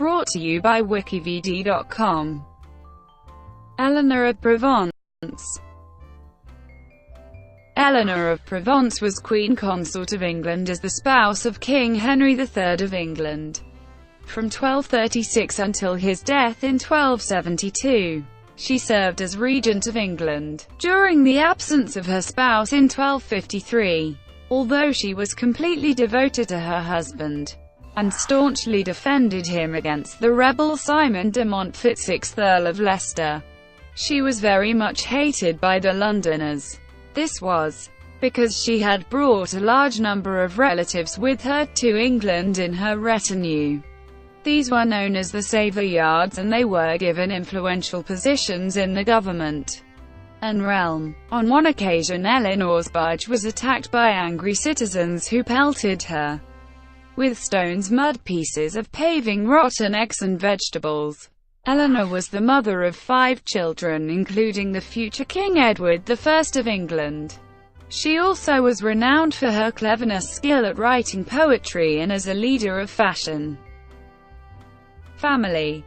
brought to you by WikiVidi.com. Eleanor of Provence. Eleanor of Provence was Queen Consort of England as the spouse of King Henry III of England from 1236 until his death in 1272. She served as regent of England during the absence of her spouse in 1253. Although she was completely devoted to her husband and staunchly defended him against the rebel Simon de Montfort, 6th Earl of Leicester, she was very much hated by the Londoners. This was because she had brought a large number of relatives with her to England in her retinue. These were known as the Savoyards, and they were given influential positions in the government and realm. On one occasion, Eleanor's barge was attacked by angry citizens who pelted her with stones, mud, pieces of paving, rotten eggs and vegetables. Eleanor was the mother of 5 children, including the future King Edward I of England. She also was renowned for her cleverness, skill at writing poetry, and as a leader of fashion. Family.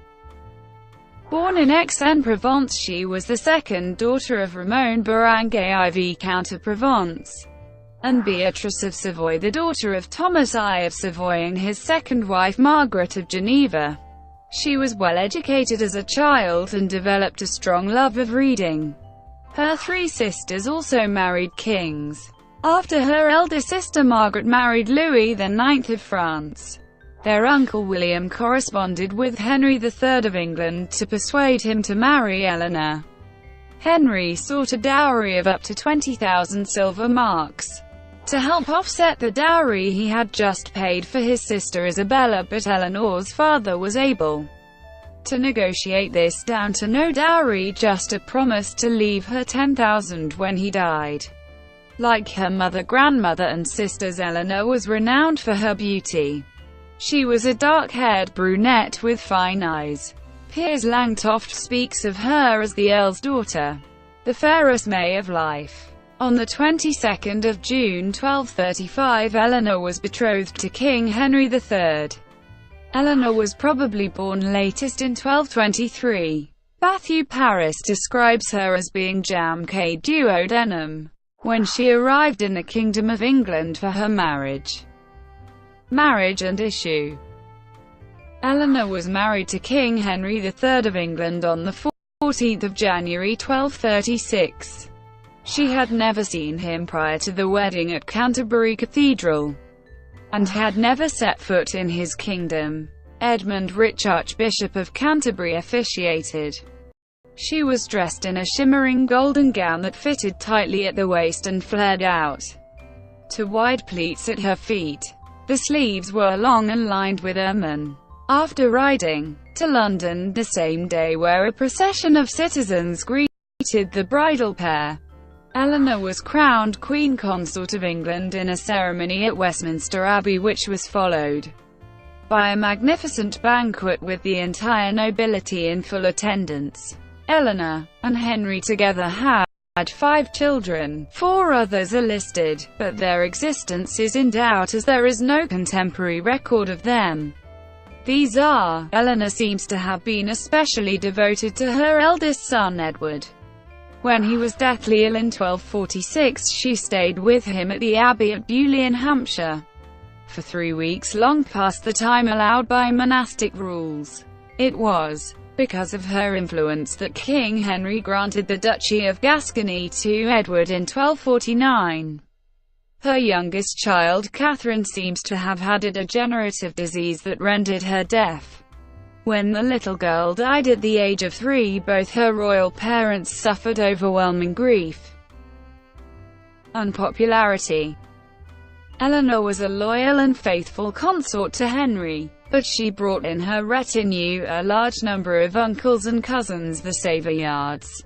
Born in Aix-en-Provence, she was the second daughter of Ramon Berenguer IV, Count of Provence, and Beatrice of Savoy, the daughter of Thomas I of Savoy and his second wife Margaret of Geneva. She was well educated as a child and developed a strong love of reading. Her 3 sisters also married kings. After her elder sister Margaret married Louis IX of France, their uncle William corresponded with Henry III of England to persuade him to marry Eleanor. Henry sought a dowry of up to 20,000 silver marks to help offset the dowry he had just paid for his sister Isabella, but Eleanor's father was able to negotiate this down to no dowry, just a promise to leave her 10,000 when he died. Like her mother, grandmother and sisters, Eleanor was renowned for her beauty. She was a dark-haired brunette with fine eyes. Piers Langtoft speaks of her as the Earl's daughter, the fairest May of life. On the 22nd of June 1235, Eleanor was betrothed to King Henry III. Eleanor was probably born latest in 1223. Matthew Paris describes her as being jam que duodenum when she arrived in the Kingdom of England for her marriage. Marriage and issue. Eleanor was married to King Henry III of England on the 14th of January 1236. She had never seen him prior to the wedding at Canterbury Cathedral, and had never set foot in his kingdom. Edmund Rich, Archbishop of Canterbury, officiated. She was dressed in a shimmering golden gown that fitted tightly at the waist and flared out to wide pleats at her feet. The sleeves were long and lined with ermine. After riding to London the same day, where a procession of citizens greeted the bridal pair, Eleanor was crowned Queen Consort of England in a ceremony at Westminster Abbey, which was followed by a magnificent banquet with the entire nobility in full attendance. Eleanor and Henry together had 5 children. 4 others are listed, but their existence is in doubt as there is no contemporary record of them. These are: Eleanor seems to have been especially devoted to her eldest son Edward. When he was deathly ill in 1246, she stayed with him at the abbey at Beaulieu in Hampshire for 3 weeks, long past the time allowed by monastic rules. It was because of her influence that King Henry granted the Duchy of Gascony to Edward in 1249. Her youngest child, Catherine, seems to have had a degenerative disease that rendered her deaf. When the little girl died at the age of 3, both her royal parents suffered overwhelming grief. Unpopularity. Eleanor was a loyal and faithful consort to Henry, but she brought in her retinue a large number of uncles and cousins, the Savoyards,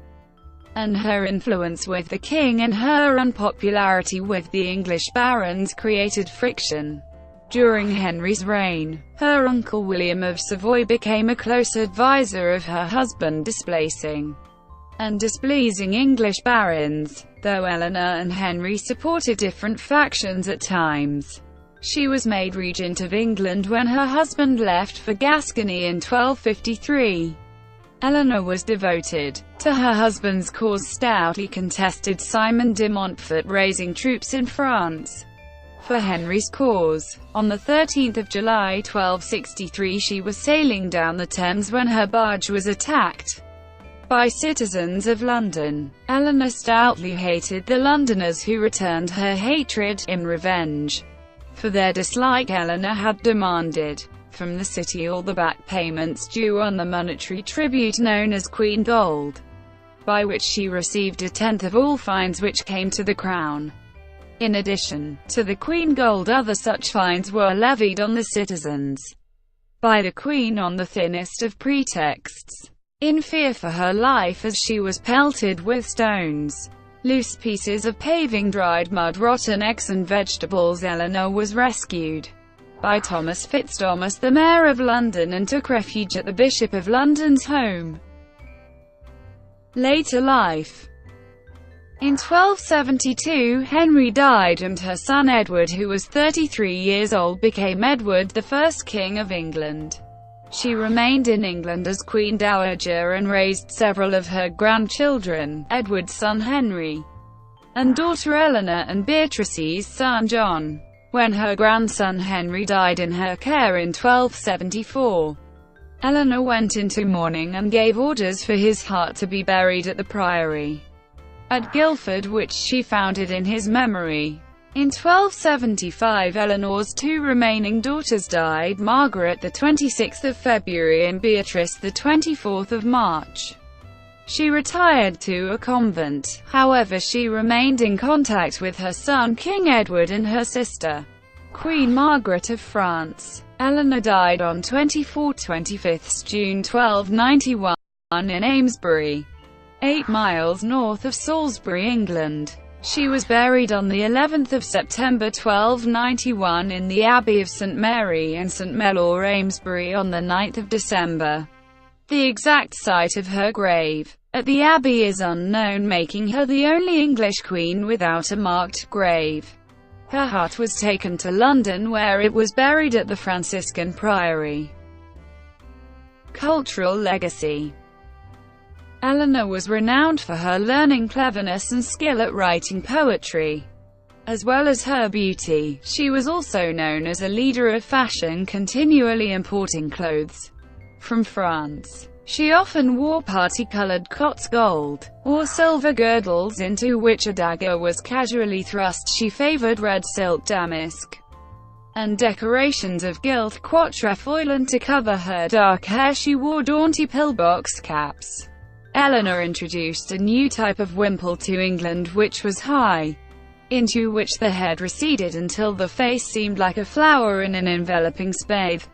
and her influence with the king and her unpopularity with the English barons created friction. During Henry's reign, her uncle William of Savoy became a close advisor of her husband, displacing and displeasing English barons. Though Eleanor and Henry supported different factions at times, She was made regent of England when her husband left for Gascony in 1253. Eleanor was devoted to her husband's cause, stoutly contested Simon de Montfort raising troops in France for Henry's cause. On 13 July 1263 she was sailing down the Thames when her barge was attacked by citizens of London. Eleanor stoutly hated the Londoners, who returned her hatred in revenge for their dislike. Eleanor had demanded from the city all the back payments due on the monetary tribute known as Queen Gold, by which she received a tenth of all fines which came to the crown. In addition to the Queen Gold, other such fines were levied on the citizens by the Queen on the thinnest of pretexts, in fear for her life, as she was pelted with stones, loose pieces of paving, dried mud, rotten eggs and vegetables. Eleanor was rescued by Thomas Fitzthomas, the Mayor of London, and took refuge at the Bishop of London's home. Later life. In 1272, Henry died, and her son Edward, who was 33 years old, became Edward I, King of England. She remained in England as Queen Dowager and raised several of her grandchildren, Edward's son Henry, and daughter Eleanor, and Beatrice's son John. When her grandson Henry died in her care in 1274, Eleanor went into mourning and gave orders for his heart to be buried at the priory at Guildford, which she founded in his memory. In 1275, Eleanor's two remaining daughters died, Margaret the 26th of February and Beatrice the 24th of March. She retired to a convent. However, she remained in contact with her son King Edward and her sister, Queen Margaret of France. Eleanor died on 25 June 1291 in Amesbury, 8 miles north of Salisbury, England. She was buried on the 11th of September 1291 in the Abbey of St Mary and St Mellor, Amesbury, on the 9th of December. The exact site of her grave at the Abbey is unknown, making her the only English queen without a marked grave. Her heart was taken to London, where it was buried at the Franciscan Priory. Cultural legacy. Eleanor was renowned for her learning, cleverness and skill at writing poetry, as well as her beauty. She was also known as a leader of fashion, continually importing clothes from France. She often wore parti-colored Cots gold or silver girdles into which a dagger was casually thrust. She favored red silk damask and decorations of gilt quatrefoil, and to cover her dark hair she wore jaunty pillbox caps. Eleanor introduced a new type of wimple to England, which was high, into which the head receded until the face seemed like a flower in an enveloping spathe.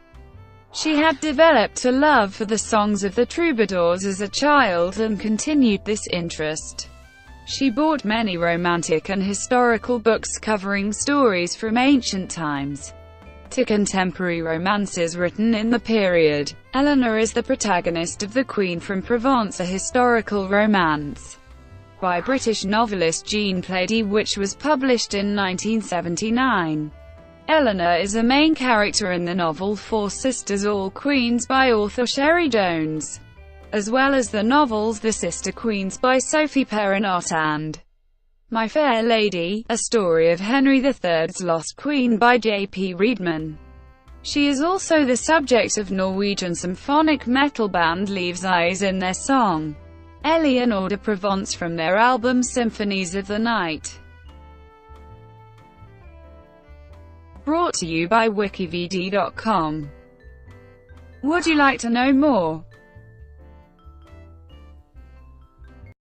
She had developed a love for the songs of the troubadours as a child, and continued this interest. She bought many romantic and historical books covering stories from ancient times to contemporary romances written in the period. Eleanor is the protagonist of The Queen from Provence, a historical romance by British novelist Jean Plaidy, which was published in 1979. Eleanor is a main character in the novel Four Sisters, All Queens by author Sherry Jones, as well as the novels The Sister Queens by Sophie Perrinot and My Fair Lady, a story of Henry III's Lost Queen by J.P. Reedman. She is also the subject of Norwegian symphonic metal band Leaves' in their song Eleanor of Provence from their album Symphonies of the Night. Brought to you by WikiVidi.com. Would you like to know more?